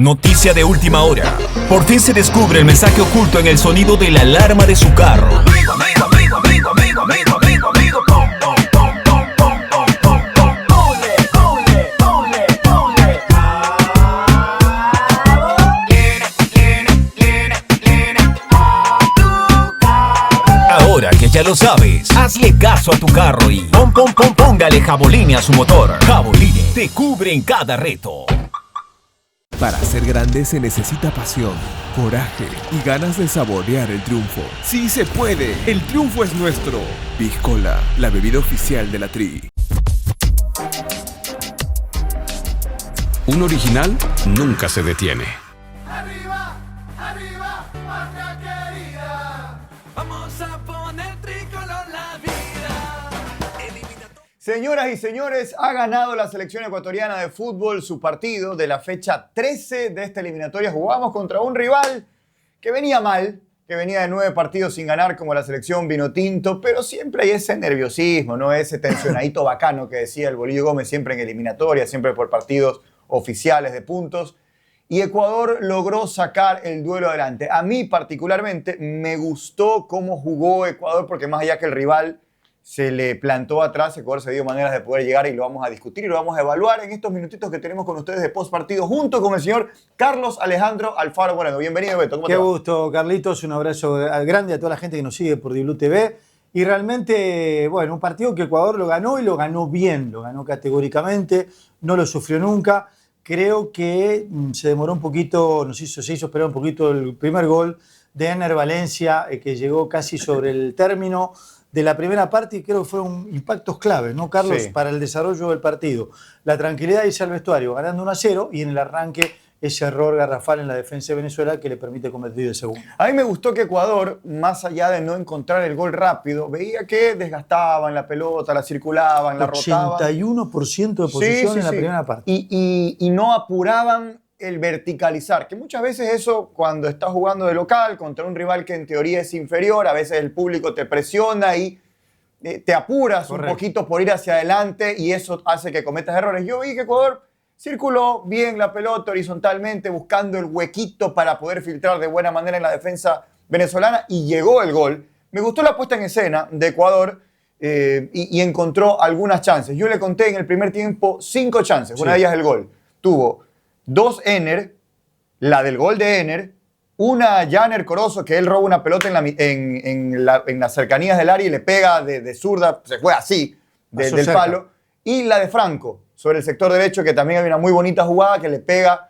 Noticia de última hora. Por fin se descubre el mensaje oculto en el sonido de la alarma de su carro. Ahora que ya lo sabes, hazle caso a tu carro y póngale Jaboline a su motor. Jaboline te cubre en cada reto. Para ser grande se necesita pasión, coraje y ganas de saborear el triunfo. ¡Sí se puede! ¡El triunfo es nuestro! Piscola, la bebida oficial de la Tri. Un original nunca se detiene. ¡Arriba, arriba, patria querida! Vamos a poner tricolor la vida. Señoras y señores, ha ganado la selección ecuatoriana de fútbol su partido de la fecha 13 de esta eliminatoria. Jugamos contra un rival que venía mal, que venía de 9 partidos sin ganar como la selección Vinotinto, pero siempre hay ese nerviosismo, ¿no? Ese tensionadito bacano que decía el Bolillo Gómez siempre en eliminatoria, siempre por partidos oficiales de puntos. Y Ecuador logró sacar el duelo adelante. A mí particularmente me gustó cómo jugó Ecuador, porque más allá que el rival se le plantó atrás, Ecuador se dio maneras de poder llegar y lo vamos a discutir y lo vamos a evaluar en estos minutitos que tenemos con ustedes de post partido junto con el señor Carlos Alejandro Alfaro Moreno. Bienvenido, Beto. ¿Cómo te va? Qué gusto, Carlitos. Un abrazo grande a toda la gente que nos sigue por Diblu TV. Y realmente, bueno, un partido que Ecuador lo ganó y lo ganó bien, lo ganó categóricamente, no lo sufrió nunca. Creo que se demoró un poquito, se hizo esperar un poquito el primer gol de Ener Valencia, que llegó casi sobre el término de la primera parte y creo que fueron impactos claves, ¿no, Carlos? Sí. Para el desarrollo del partido. La tranquilidad y el vestuario ganando 1-0 y en el arranque ese error garrafal en la defensa de Venezuela que le permite convertir el segundo. A mí me gustó que Ecuador, más allá de no encontrar el gol rápido, veía que desgastaban la pelota, la circulaban, la rotaban. 81% de posesión en la primera parte. Y no apuraban el verticalizar, que muchas veces eso cuando estás jugando de local contra un rival que en teoría es inferior, a veces el público te presiona y te apuras Correcto. un poquito por ir hacia adelante y eso hace que cometas errores. Yo vi que Ecuador circuló bien la pelota horizontalmente, buscando el huequito para poder filtrar de buena manera en la defensa venezolana y llegó el gol. Me gustó la puesta en escena de Ecuador y encontró algunas chances. Yo le conté en el primer tiempo 5 chances, Sí. una de ellas el gol. Tuvo 2 Ener, la del gol de Ener, una Janer Corozo, que él roba una pelota en las cercanías del área y le pega de zurda, se fue así, Pasó del cerca. palo, y la de Franco, sobre el sector derecho, que también hay una muy bonita jugada que le pega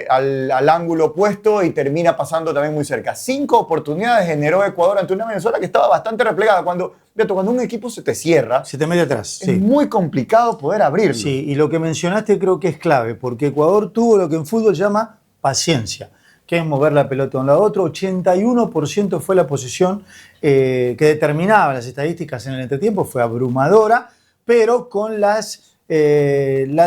al ángulo opuesto y termina pasando también muy cerca. 5 oportunidades generó Ecuador ante una Venezuela que estaba bastante replegada. Cuando un equipo se te cierra, Se te mete atrás. es muy complicado poder abrirlo. Sí, y lo que mencionaste creo que es clave, porque Ecuador tuvo lo que en fútbol llama paciencia, que es mover la pelota de un lado a otro. 81% fue la posesión que determinaba las estadísticas en el entretiempo, fue abrumadora, pero con la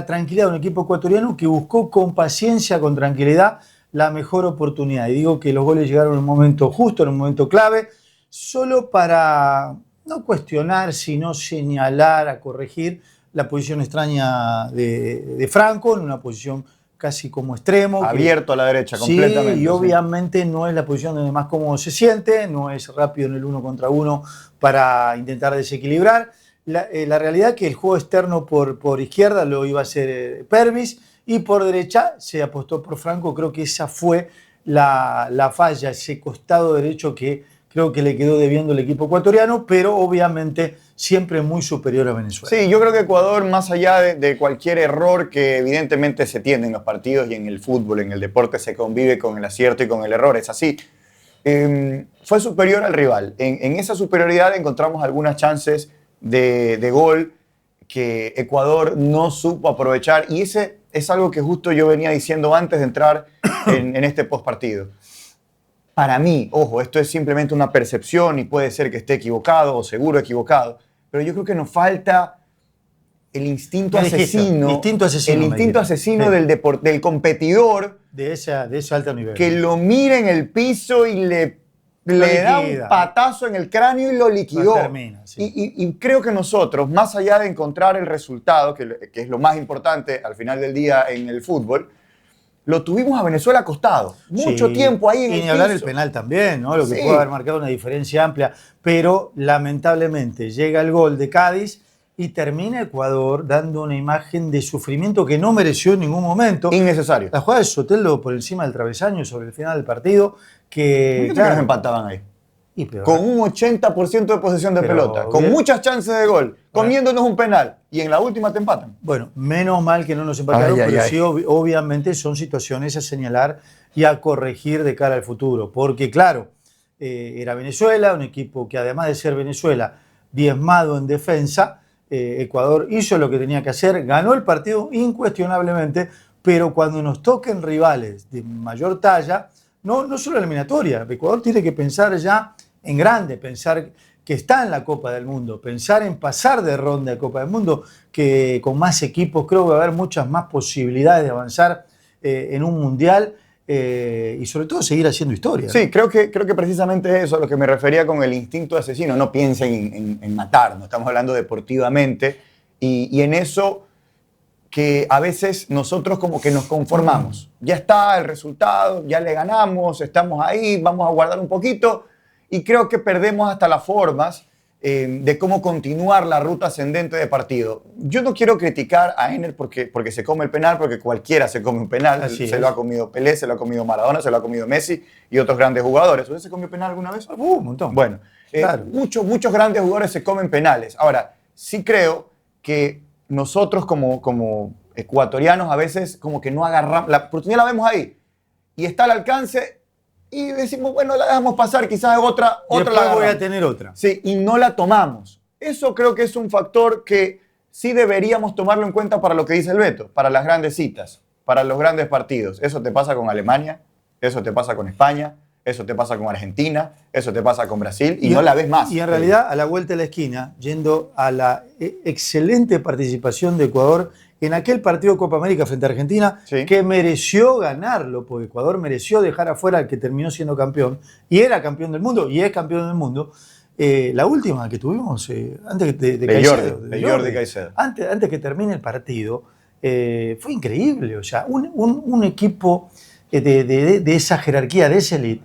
tranquilidad de un equipo ecuatoriano que buscó con paciencia, con tranquilidad, la mejor oportunidad. Y digo que los goles llegaron en un momento justo, en un momento clave, solo para no cuestionar, sino señalar, a corregir la posición extraña de Franco, en una posición casi como extremo. Abierto a la derecha, completamente. Sí, y obviamente no es la posición donde más cómodo se siente, no es rápido en el 1 contra 1 para intentar desequilibrar. La realidad es que el juego externo por izquierda lo iba a hacer Pervis y por derecha se apostó por Franco. Creo que esa fue la falla, ese costado derecho que creo que le quedó debiendo el equipo ecuatoriano, pero obviamente siempre muy superior a Venezuela. Sí, yo creo que Ecuador, más allá de cualquier error que evidentemente se tiene en los partidos y en el fútbol, en el deporte, se convive con el acierto y con el error, es así. Fue superior al rival. En esa superioridad encontramos algunas chances de gol que Ecuador no supo aprovechar y ese es algo que justo yo venía diciendo antes de entrar en este postpartido. Para mí, ojo, esto es simplemente una percepción y puede ser que esté equivocado o seguro equivocado, pero yo creo que nos falta el instinto Me dijiste, asesino, instinto asesino, el me instinto dijiste. asesino Sí. del competidor De ese alto nivel. que lo mira en el piso y le da un liquida. patazo en el cráneo y lo liquidó. Lo termina, sí. Y creo que nosotros, más allá de encontrar el resultado, que es lo más importante al final del día en el fútbol, lo tuvimos a Venezuela acostado. Mucho Sí. tiempo ahí en Y el ni hablar el piso. penal también, ¿no? Lo que Sí. puede haber marcado una diferencia amplia. Pero lamentablemente llega el gol de Cádiz y termina Ecuador dando una imagen de sufrimiento que no mereció en ningún momento. Innecesario. La jugada de Soteldo por encima del travesaño sobre el final del partido, que Fíjate que nos empataban ahí. y peor. Con un 80% de posesión de Pero pelota, con bien. muchas chances de gol, comiéndonos un penal, y en la última te empatan. Bueno, menos mal que no nos empataron, Ay, ay, pero ay. sí, obviamente son situaciones a señalar y a corregir de cara al futuro. Porque, claro, era Venezuela, un equipo que además de ser Venezuela, diezmado en defensa, Ecuador hizo lo que tenía que hacer, ganó el partido incuestionablemente, pero cuando nos toquen rivales de mayor talla, no solo eliminatoria, Ecuador tiene que pensar ya en grande, pensar que está en la Copa del Mundo, pensar en pasar de ronda de Copa del Mundo, que con más equipos creo que va a haber muchas más posibilidades de avanzar en un mundial y sobre todo seguir haciendo historia. ¿no? Sí, creo que precisamente eso es a lo que me refería con el instinto asesino. No piensen en matar, no estamos hablando deportivamente. Y en eso que a veces nosotros como que nos conformamos. Ya está el resultado, ya le ganamos, estamos ahí, vamos a guardar un poquito. Y creo que perdemos hasta las formas de cómo continuar la ruta ascendente de partido. Yo no quiero criticar a Enner porque se come el penal, porque cualquiera se come un penal. Así Se es. lo ha comido Pelé, se lo ha comido Maradona, se lo ha comido Messi y otros grandes jugadores. ¿Usted se comió penal alguna vez? Un montón. Bueno, Claro. muchos grandes jugadores se comen penales. Ahora, sí creo que nosotros como ecuatorianos a veces como que no agarramos, la oportunidad la vemos ahí y está al alcance y decimos, bueno, la dejamos pasar, quizás otra Después la voy a agarramos. tener otra. Sí, y no la tomamos. Eso creo que es un factor que sí deberíamos tomarlo en cuenta para lo que dice el Beto, para las grandes citas, para los grandes partidos. Eso te pasa con Alemania, eso te pasa con España, eso te pasa con Argentina, eso te pasa con Brasil y no la ves más. Y en realidad, a la vuelta de la esquina, yendo a la excelente participación de Ecuador en aquel partido de Copa América frente a Argentina, Sí. que mereció ganarlo, porque Ecuador mereció dejar afuera al que terminó siendo campeón, y era campeón del mundo, y es campeón del mundo. La última que tuvimos, antes de Caicedo, de Jordi Caicedo. Antes que termine el partido, fue increíble. O sea, un equipo de esa jerarquía, de esa elite,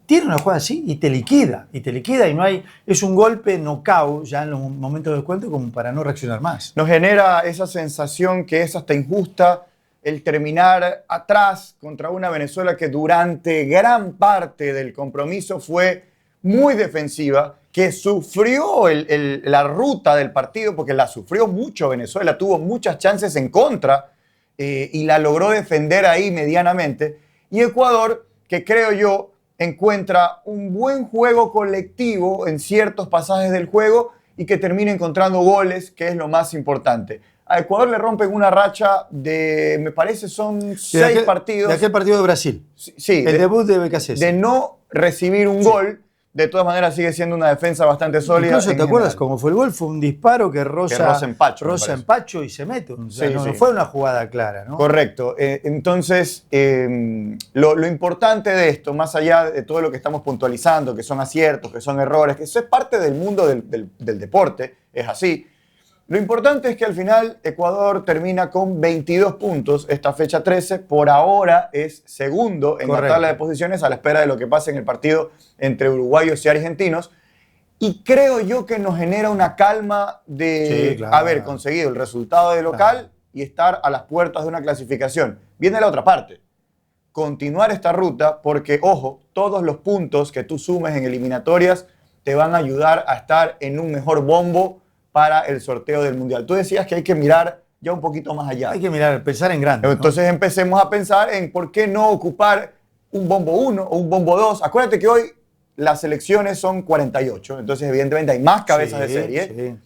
tiene una jugada así y te liquida, y no hay, es un golpe knockout ya en los momentos de descuento como para no reaccionar más. Nos genera esa sensación que es hasta injusta el terminar atrás contra una Venezuela que durante gran parte del compromiso fue muy defensiva, que sufrió la ruta del partido, porque la sufrió mucho Venezuela, tuvo muchas chances en contra y la logró defender ahí medianamente. Y Ecuador, que creo yo, encuentra un buen juego colectivo en ciertos pasajes del juego y que termina encontrando goles, que es lo más importante. A Ecuador le rompen una racha de, me parece, son 6 partidos. De aquel partido de Brasil. Sí, El debut de BKC. de no recibir un gol. De todas maneras sigue siendo una defensa bastante sólida. Incluso, en ¿te acuerdas general. cómo fue el gol? Fue un disparo que roza en Pacho, me roza parece. en Pacho y se mete. O sea, Sí, no sí. fue una jugada clara, ¿no? Correcto. Entonces, lo importante de esto, más allá de todo lo que estamos puntualizando, que son aciertos, que son errores, que eso es parte del mundo del deporte, es así. Lo importante es que al final Ecuador termina con 22 puntos esta fecha 13. Por ahora es segundo en Correcto. la tabla de posiciones a la espera de lo que pase en el partido entre uruguayos y argentinos. Y creo yo que nos genera una calma de Sí, claro. haber conseguido el resultado de local Claro. y estar a las puertas de una clasificación. Viene la otra parte. Continuar esta ruta porque, ojo, todos los puntos que tú sumes en eliminatorias te van a ayudar a estar en un mejor bombo para el sorteo del Mundial. Tú decías que hay que mirar ya un poquito más allá. Hay que mirar, pensar en grande. ¿no? Entonces empecemos a pensar en por qué no ocupar un bombo 1 o un bombo 2. Acuérdate que hoy las selecciones son 48, entonces evidentemente hay más cabezas de Sí, serie. sí.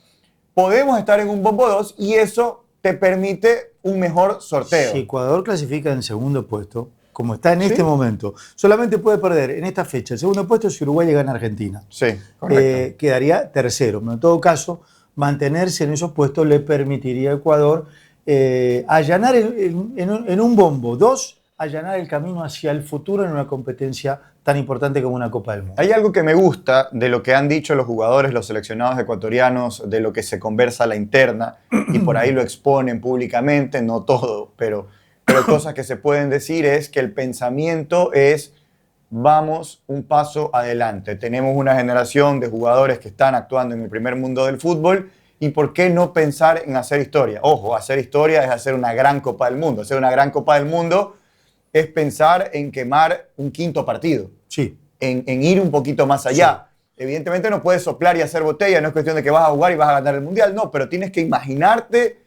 Podemos estar en un bombo 2 y eso te permite un mejor sorteo. Si Ecuador clasifica en segundo puesto, como está en este momento, solamente puede perder en esta fecha el segundo puesto si Uruguay gana a Argentina. Sí, correcto. Quedaría tercero. Pero en todo caso, mantenerse en esos puestos le permitiría a Ecuador allanar en un bombo 2, allanar el camino hacia el futuro en una competencia tan importante como una Copa del Mundo. Hay algo que me gusta de lo que han dicho los jugadores, los seleccionados ecuatorianos, de lo que se conversa a la interna y por ahí lo exponen públicamente, no todo, pero pero cosas que se pueden decir es que el pensamiento es vamos un paso adelante. Tenemos una generación de jugadores que están actuando en el primer mundo del fútbol y ¿por qué no pensar en hacer historia? Ojo, hacer historia es hacer una gran Copa del Mundo. Hacer una gran Copa del Mundo es pensar en quemar un quinto partido, Sí. en ir un poquito más allá. Evidentemente no puedes soplar y hacer botella, no es cuestión de que vas a jugar y vas a ganar el Mundial, no, pero tienes que imaginarte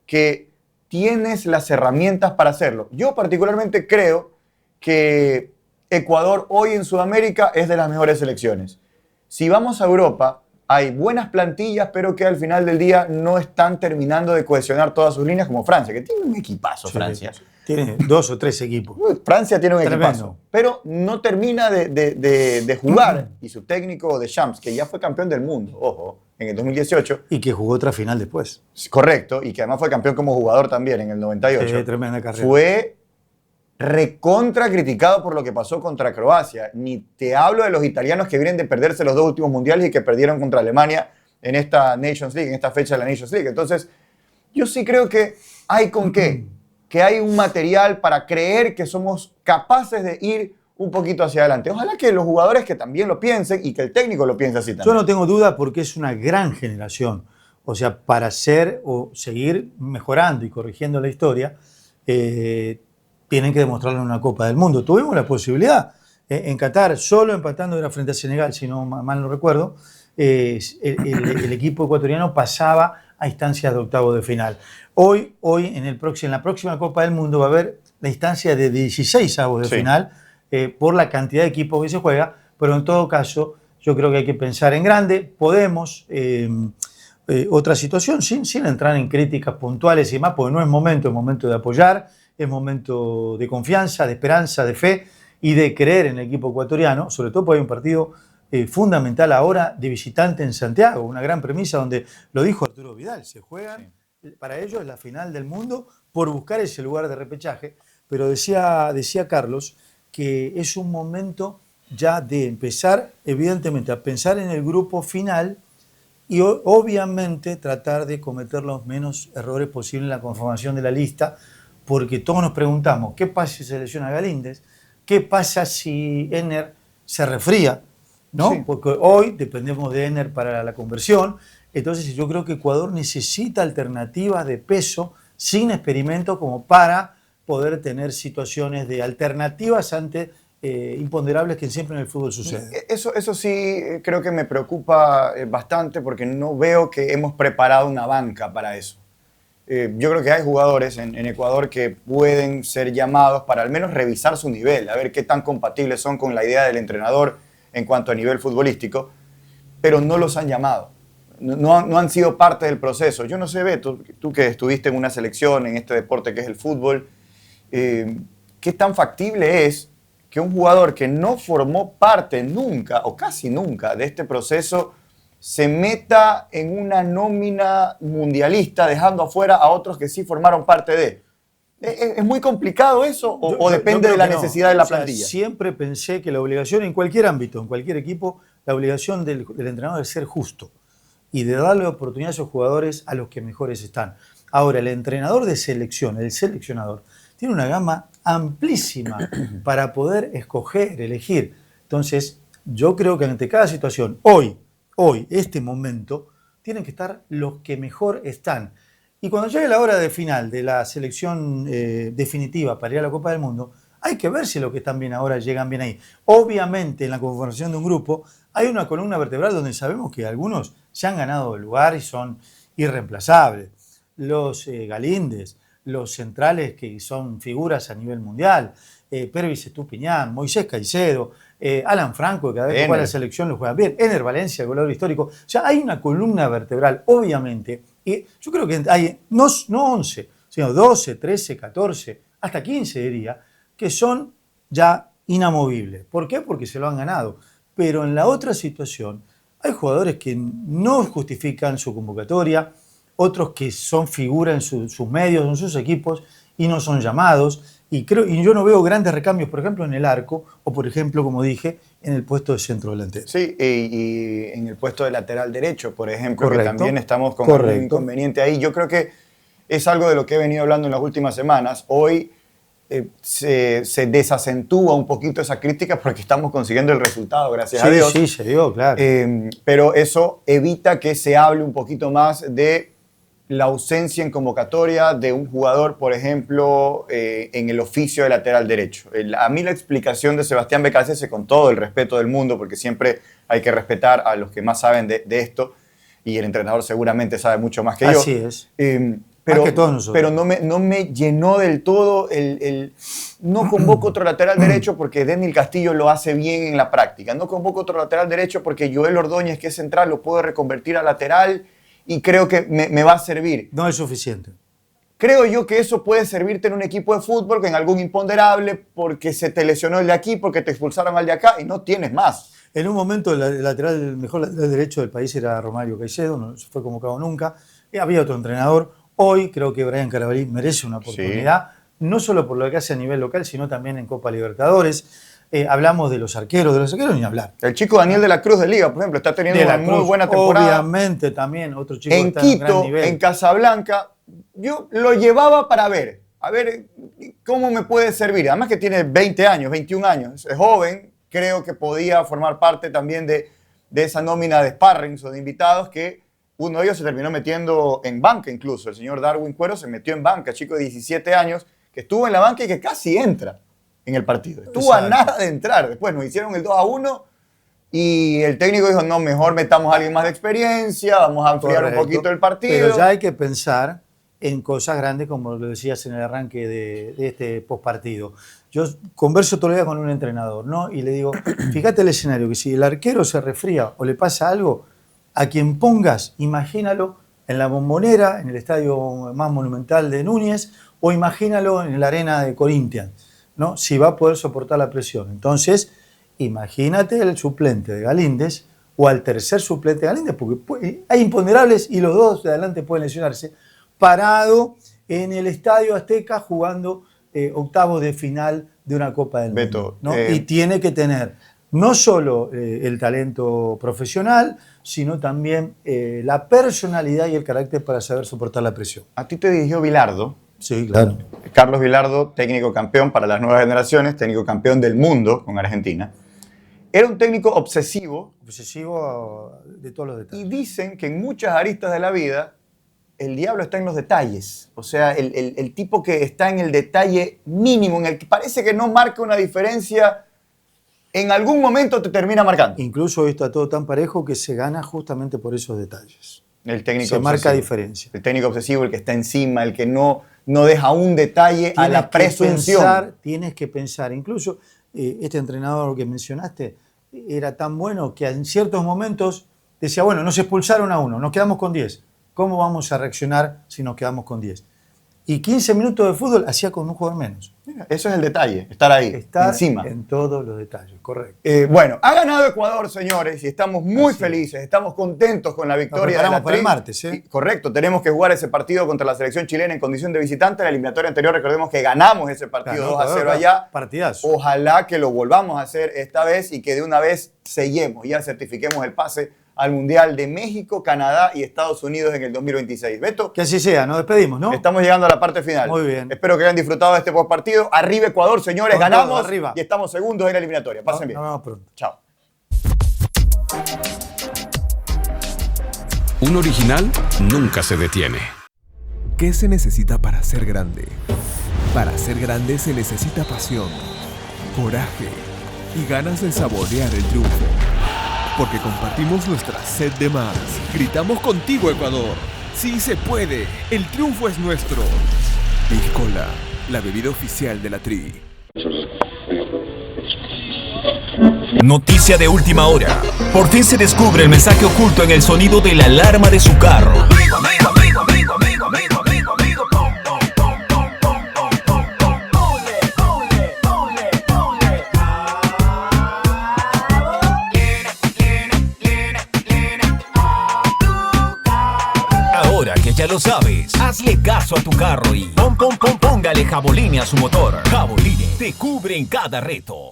que tienes las herramientas para hacerlo. Yo particularmente creo que Ecuador hoy en Sudamérica es de las mejores selecciones. Si vamos a Europa, hay buenas plantillas, pero que al final del día no están terminando de cohesionar todas sus líneas como Francia, que tiene un equipazo, Sí, Francia. Tiene 2 o 3 equipos. Francia tiene un Tremendo. equipazo, pero no termina de jugar. Y su técnico Deschamps, que ya fue campeón del mundo, ojo, en el 2018, Y que jugó otra final después. correcto, y que además fue campeón como jugador también en el 98, Sí, tremenda carrera. fue recontra criticado por lo que pasó contra Croacia. Ni te hablo de los italianos que vienen de perderse los 2 últimos mundiales y que perdieron contra Alemania en esta Nations League, en esta fecha de la Nations League. Entonces, yo sí creo que hay con qué, que hay un material para creer que somos capaces de ir un poquito hacia adelante. Ojalá que los jugadores que también lo piensen y que el técnico lo piense así también. Yo no tengo duda porque es una gran generación. O sea, para ser o seguir mejorando y corrigiendo la historia, tienen que demostrarlo en una Copa del Mundo. Tuvimos la posibilidad en Qatar, solo empatando era frente a Senegal, si no mal no recuerdo, el equipo ecuatoriano pasaba a instancias de octavo de final. Hoy en la próxima Copa del Mundo va a haber la instancia de 16 avos de Sí. final por la cantidad de equipos que se juega, pero en todo caso yo creo que hay que pensar en grande. Podemos, otra situación, sin entrar en críticas puntuales y demás, porque no es momento de apoyar, es momento de confianza, de esperanza, de fe y de creer en el equipo ecuatoriano, sobre todo porque hay un partido fundamental ahora de visitante en Santiago, una gran premisa donde, lo dijo Arturo Vidal, se juegan, para ellos es la final del mundo por buscar ese lugar de repechaje, pero decía Carlos que es un momento ya de empezar, evidentemente, a pensar en el grupo final y obviamente tratar de cometer los menos errores posibles en la conformación de la lista, porque todos nos preguntamos, ¿qué pasa si se lesiona Galíndez? ¿Qué pasa si Ener se resfría? ¿No? Sí. Porque hoy dependemos de Ener para la conversión. Entonces yo creo que Ecuador necesita alternativas de peso sin experimento como para poder tener situaciones de alternativas ante imponderables que siempre en el fútbol sucede. Eso sí creo que me preocupa bastante porque no veo que hemos preparado una banca para eso. Yo creo que hay jugadores en Ecuador que pueden ser llamados para al menos revisar su nivel, a ver qué tan compatibles son con la idea del entrenador en cuanto a nivel futbolístico, pero no los han llamado. No han sido parte del proceso. Yo no sé, Beto, tú que estuviste en una selección en este deporte que es el fútbol, ¿qué tan factible es que un jugador que no formó parte nunca o casi nunca de este proceso se meta en una nómina mundialista dejando afuera a otros que sí formaron parte de? ¿Es muy complicado eso o depende de la necesidad de la plantilla? Siempre pensé que la obligación en cualquier ámbito, en cualquier equipo, la obligación del entrenador es ser justo y de darle oportunidad a esos jugadores a los que mejores están. Ahora, el entrenador de selección, el seleccionador, tiene una gama amplísima para poder escoger, elegir. Entonces, yo creo que ante cada situación, hoy, este momento, tienen que estar los que mejor están. Y cuando llegue la hora de final de la selección definitiva para ir a la Copa del Mundo, hay que ver si los que están bien ahora llegan bien ahí. Obviamente, en la conformación de un grupo, hay una columna vertebral donde sabemos que algunos se han ganado el lugar y son irreemplazables. Los Galíndez, los centrales que son figuras a nivel mundial, Pervis Estupiñán, Moisés Caicedo, Alan Franco, que cada vez que juega la selección lo juega bien, Ener Valencia, goleador histórico. O sea, hay una columna vertebral, obviamente, y yo creo que hay no 11, sino 12, 13, 14, hasta 15 diría, que son ya inamovibles. ¿Por qué? Porque se lo han ganado. Pero en la otra situación hay jugadores que no justifican su convocatoria, otros que son figuras en sus medios, en sus equipos, y no son llamados. Y yo no veo grandes recambios, por ejemplo, en el arco, o por ejemplo, como dije, en el puesto de centro delantero. Sí, y en el puesto de lateral derecho, por ejemplo, Correcto. que también estamos con un inconveniente ahí. Yo creo que es algo de lo que he venido hablando en las últimas semanas. Hoy se desacentúa un poquito esa crítica porque estamos consiguiendo el resultado, gracias a Dios. Sí, se dio, claro. Pero eso evita que se hable un poquito más de la ausencia en convocatoria de un jugador, por ejemplo, en el oficio de lateral derecho. A mí la explicación de Sebastián Beccacece, con todo el respeto del mundo, porque siempre hay que respetar a los que más saben de esto, y el entrenador seguramente sabe mucho más que yo. Así es. Pero no me llenó del todo no convoco otro lateral derecho porque Denil Castillo lo hace bien en la práctica. No convoco otro lateral derecho porque Joel Ordóñez, que es central, lo puedo reconvertir a lateral y creo que me va a servir. No es suficiente. Creo yo que eso puede servirte en un equipo de fútbol que en algún imponderable porque se te lesionó el de aquí, porque te expulsaron al de acá y no tienes más. En un momento el mejor lateral derecho del país era Romario Caicedo, no fue convocado nunca. Había otro entrenador. Hoy creo que Brian Carabalí merece una oportunidad, no solo por lo que hace a nivel local, sino también en Copa Libertadores. Hablamos de los arqueros ni hablar. El chico Daniel de la Cruz de Liga, por ejemplo, está teniendo una muy buena temporada. Obviamente también, otro chico en está Quito, en gran nivel. en Casablanca, yo lo llevaba para ver, a ver cómo me puede servir. Además que tiene 20 años, 21 años, es joven, creo que podía formar parte también de esa nómina de sparrings o de invitados que uno de ellos se terminó metiendo en banca incluso. El señor Darwin Cuero se metió en banca, chico de 17 años, que estuvo en la banca y que casi entra en el partido. Estuvo a nada de entrar. Después nos hicieron el 2-1 y el técnico dijo, no, mejor metamos a alguien más de experiencia, vamos a enfriar un poquito el partido. Pero ya hay que pensar en cosas grandes, como lo decías en el arranque de este postpartido. Yo converso todo el día con un entrenador, ¿no? Y le digo, fíjate el escenario, que si el arquero se resfría o le pasa algo, a quien pongas, imagínalo en la Bombonera, en el estadio más monumental de Núñez, o imagínalo en la arena de Corinthians, ¿no? Si va a poder soportar la presión. Entonces, imagínate el suplente de Galíndez o al tercer suplente de Galíndez, porque hay imponderables y los dos de adelante pueden lesionarse, parado en el Estadio Azteca jugando octavos de final de una Copa del Mundo, ¿no? Y tiene que tener no solo el talento profesional, sino también la personalidad y el carácter para saber soportar la presión. A ti te dirigió Bilardo. Sí, claro. Carlos Bilardo, técnico campeón para las nuevas generaciones, técnico campeón del mundo con Argentina. Era un técnico obsesivo. Obsesivo de todos los detalles. Y dicen que en muchas aristas de la vida el diablo está en los detalles. O sea, el tipo que está en el detalle mínimo, en el que parece que no marca una diferencia, en algún momento te termina marcando. Incluso hoy está todo tan parejo que se gana justamente por esos detalles. El técnico se obsesivo. Marca diferencia. El técnico obsesivo, el que está encima, el que no deja un detalle a la presunción. Tienes que pensar. Incluso este entrenador que mencionaste era tan bueno que en ciertos momentos decía, bueno, nos expulsaron a uno, nos quedamos con 10. ¿Cómo vamos a reaccionar si nos quedamos con 10? Y 15 minutos de fútbol hacía con un jugador menos. Mira, eso es el detalle, estar ahí, encima. En todos los detalles, correcto. Bueno, ha ganado Ecuador, señores, y estamos muy felices, estamos contentos con la victoria de la para el martes, ¿eh? Correcto, tenemos que jugar ese partido contra la selección chilena en condición de visitante. En la eliminatoria anterior, recordemos que ganamos ese partido 2-0 allá. Partidazo. Ojalá que lo volvamos a hacer esta vez y que de una vez sellemos, ya certifiquemos el pase al Mundial de México, Canadá y Estados Unidos en el 2026. Beto. Que así sea, nos despedimos, ¿no? Estamos llegando a la parte final. Muy bien. Espero que hayan disfrutado de este postpartido. Arriba Ecuador, señores, Con ganamos todo, arriba. Y estamos segundos en la eliminatoria. Pasen bien. Nos vemos pronto. Chao. Un original nunca se detiene. ¿Qué se necesita para ser grande? Para ser grande se necesita pasión, coraje y ganas de saborear el triunfo. Porque compartimos nuestra sed de más. Gritamos contigo, Ecuador. Sí se puede. El triunfo es nuestro. Piscola, la bebida oficial de la Tri. Noticia de última hora. Por fin se descubre el mensaje oculto en el sonido de la alarma de su carro. Ahora que ya lo sabes, hazle caso a tu carro y póngale Jaboline a su motor. Jaboline te cubre en cada reto.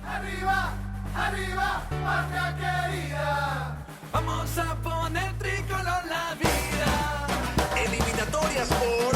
Arriba, arriba, patria querida. Vamos a poner tricolor la vida. Eliminatorias por